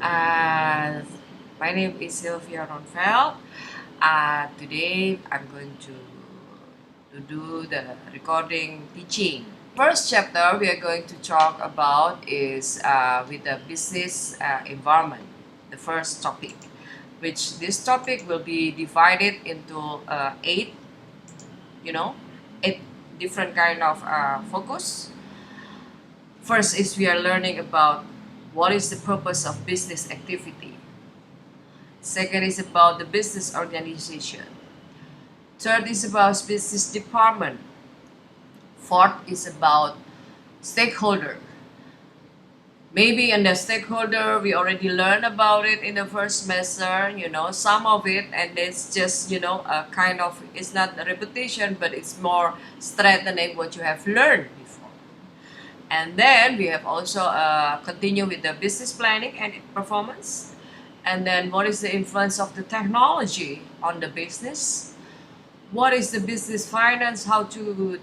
Uh, my name is Sylvia Roenfeld. Today I'm going to do the recording teaching. First chapter we are going to talk about is with the business environment, the first topic, which this topic will be divided into you know, eight different kind of focus. First is we are learning about what is the purpose of business activity. Second is about the business organization. Third is about business department. Fourth is about stakeholder. Maybe in the stakeholder, we already learned about it in the first semester, some of it, and it's just, a kind of, it's not a repetition, but it's more strengthening what you have learned before. And then we have also continue with the business planning and performance. And then what is the influence of the technology on the business? What is the business finance? How to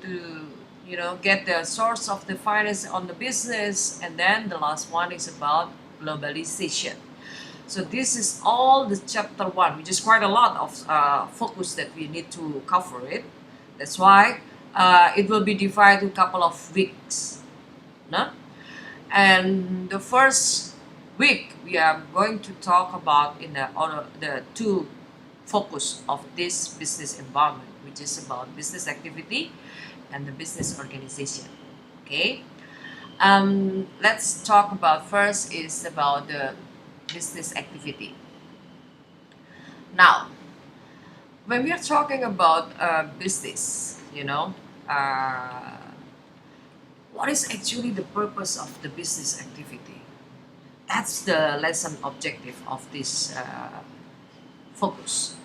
get the source of the finance on the business? And then the last one is about globalization. So this is all the chapter one, which is quite a lot of focus that we need to cover it. That's why it will be divided in a couple of weeks. No? And the first week we are going to talk about in the two focus of this business environment, which is about business activity and the business organization. Okay, let's talk about first is about the business activity. Now, when we are talking about business, what is actually the purpose of the business activity? That's the lesson objective of this focus.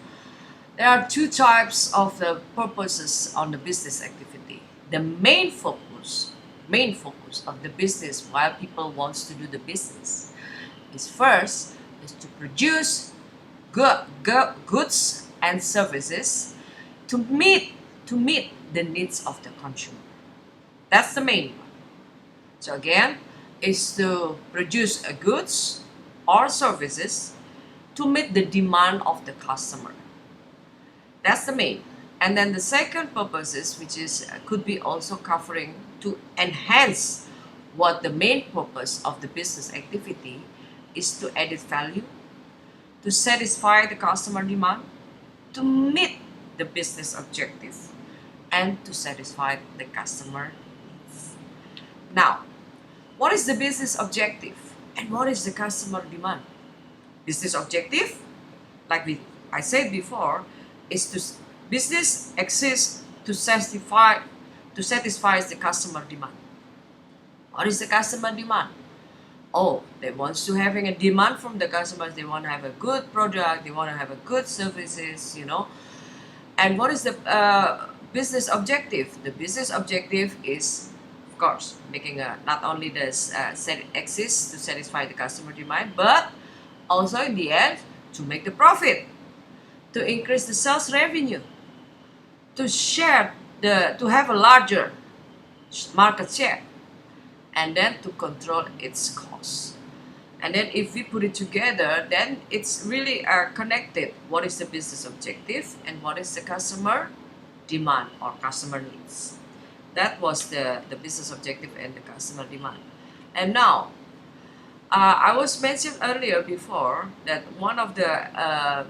There are two types of the purposes on the business activity. The main focus of the business while people wants to do the business is first is to produce goods and services to meet the needs of the consumer. That's the main one. So again, is to produce goods or services to meet the demand of the customer. That's the main. And then the second purposes, which is could be also covering to enhance what the main purpose of the business activity is to add value, to satisfy the customer demand, to meet the business objective, and to satisfy the customer needs. Now, what is the business objective and what is the customer demand? Business objective, like I said before, is to business exists to satisfy the customer demand. What is the customer demand? Oh, they want to having a demand from the customers. They want to have a good product. They want to have a good services. And what is the business objective? The business objective is, of course, making not only does exist to satisfy the customer demand, but also in the end to make the profit, to increase the sales revenue, to have a larger market share, and then to control its costs. And then if we put it together, then it's really connected. What is the business objective and what is the customer demand or customer needs? That was the business objective and the customer demand. And now, I was mentioned earlier before that one of the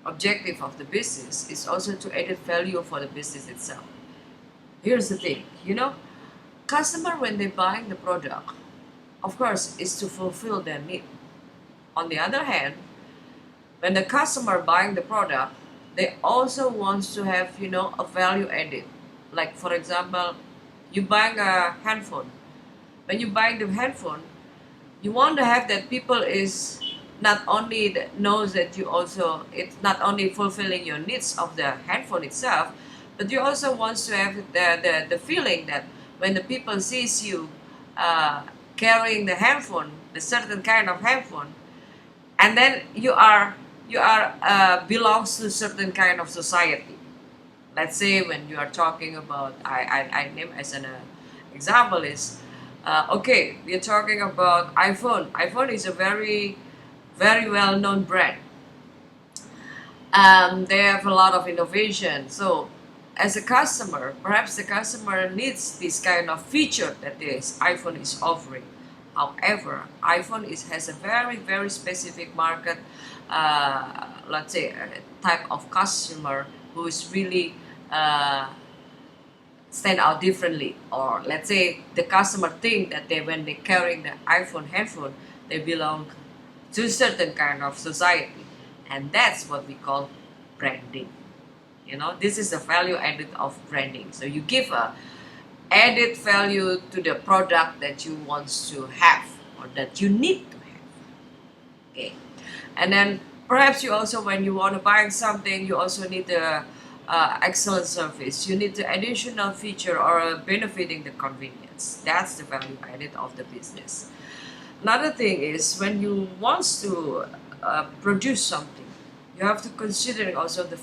objective of the business is also to add value for the business itself. Here's the thing, customer when they buying the product, of course, is to fulfill their need. On the other hand, when the customer buying the product, they also wants to have, a value added. Like for example, you buying a handphone. When you buy the handphone, you want to have that people is not only knows that you also, it's not only fulfilling your needs of the handphone itself, but you also wants to have the feeling that when the people sees you carrying the handphone, the certain kind of handphone, and then you are belongs to certain kind of society. Let's say when you are talking about, I name as an example is, okay, we are talking about iPhone. iPhone is a very very well-known brand. They have a lot of innovation. So as a customer, perhaps the customer needs this kind of feature that this iPhone is offering. However, iPhone has a very specific market, let's say a type of customer who is really stand out differently, or let's say the customer think that when they carrying the iPhone handphone, they belong to a certain kind of society, and that's what we call branding. This is the value added of branding. So you give a added value to the product that you want to have or that you need to have. Okay, and then perhaps you also, when you want to buy something, you also need the excellent service. You need the additional feature or benefiting the convenience. That's the value added of the business. Another thing is, when you want to produce something, you have to consider also the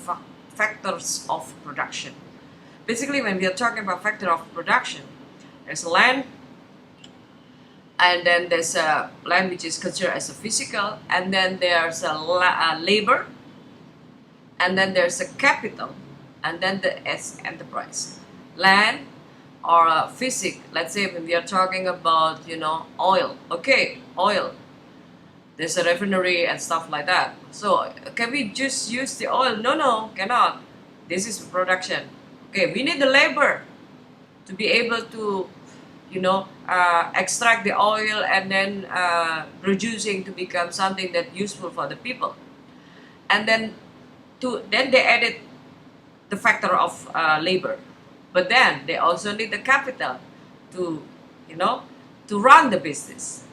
factors of production. Basically, when we are talking about factor of production, there's land, and then there's a land which is considered as a physical, and then there's a labor, and then there's a capital, and then the enterprise. Land or physic, let's say when we are talking about oil. Okay, oil, there's a refinery and stuff like that. So can we just use the oil? No, cannot. This is production. Okay, we need the labor to be able to extract the oil and then producing to become something that useful for the people. And then they added the factor of labor, but then they also need the capital to to run the business.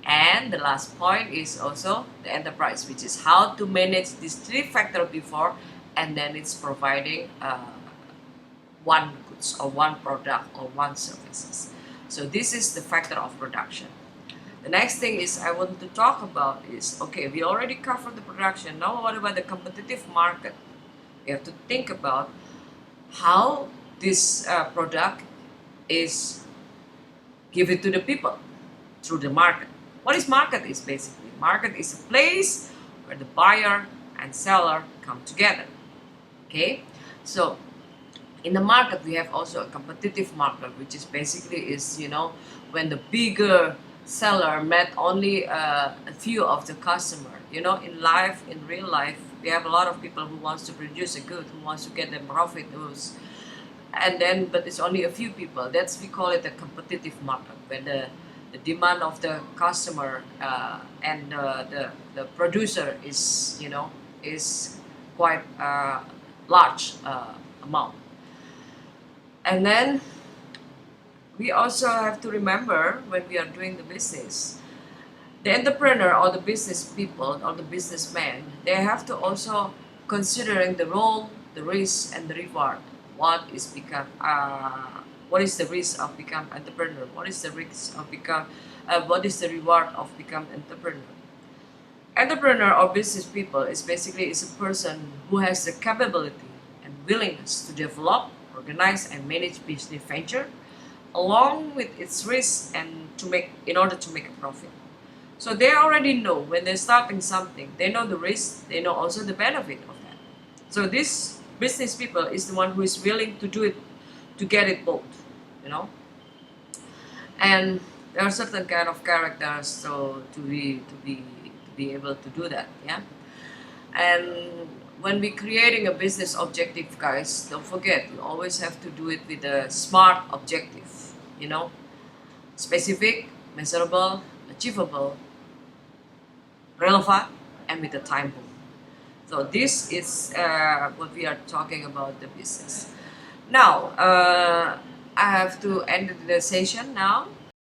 And the last point is also the enterprise, which is how to manage these three factors before, and then it's providing one goods or one product or one services. So this is the factor of production. The next thing is I want to talk about is, okay, we already covered the production. Now what about the competitive market? We have to think about how this product is given to the people through the market. What is market is basically? Market is a place where the buyer and seller come together. Okay, so in the market we have also a competitive market, which is basically when the bigger seller met only a few of the customer. In real life, we have a lot of people who wants to produce a good, who wants to get the profit, but it's only a few people. We call it a competitive market, where the demand of the customer and the producer is quite large amount. And then we also have to remember, when we are doing the business, the entrepreneur or the business people or the businessman, they have to also considering the role, the risk, and the reward. What is the risk of become entrepreneur? What is the risk of become? What is the reward of become entrepreneur? Entrepreneur or business people is a person who has the capability and willingness to develop, organize, and manage business venture, along with its risk, and in order to make a profit. So they already know when they're starting something, they know the risk, they know also the benefit of that. So this business people is the one who is willing to do it, to get it both, And there are certain kind of characters so to be able to do that, yeah. And when we're creating a business objective, guys, don't forget, you always have to do it with a SMART objective, specific, measurable, achievable, relevant, and with a time bound. So this is what we are talking about the business. Now, I have to end the session now.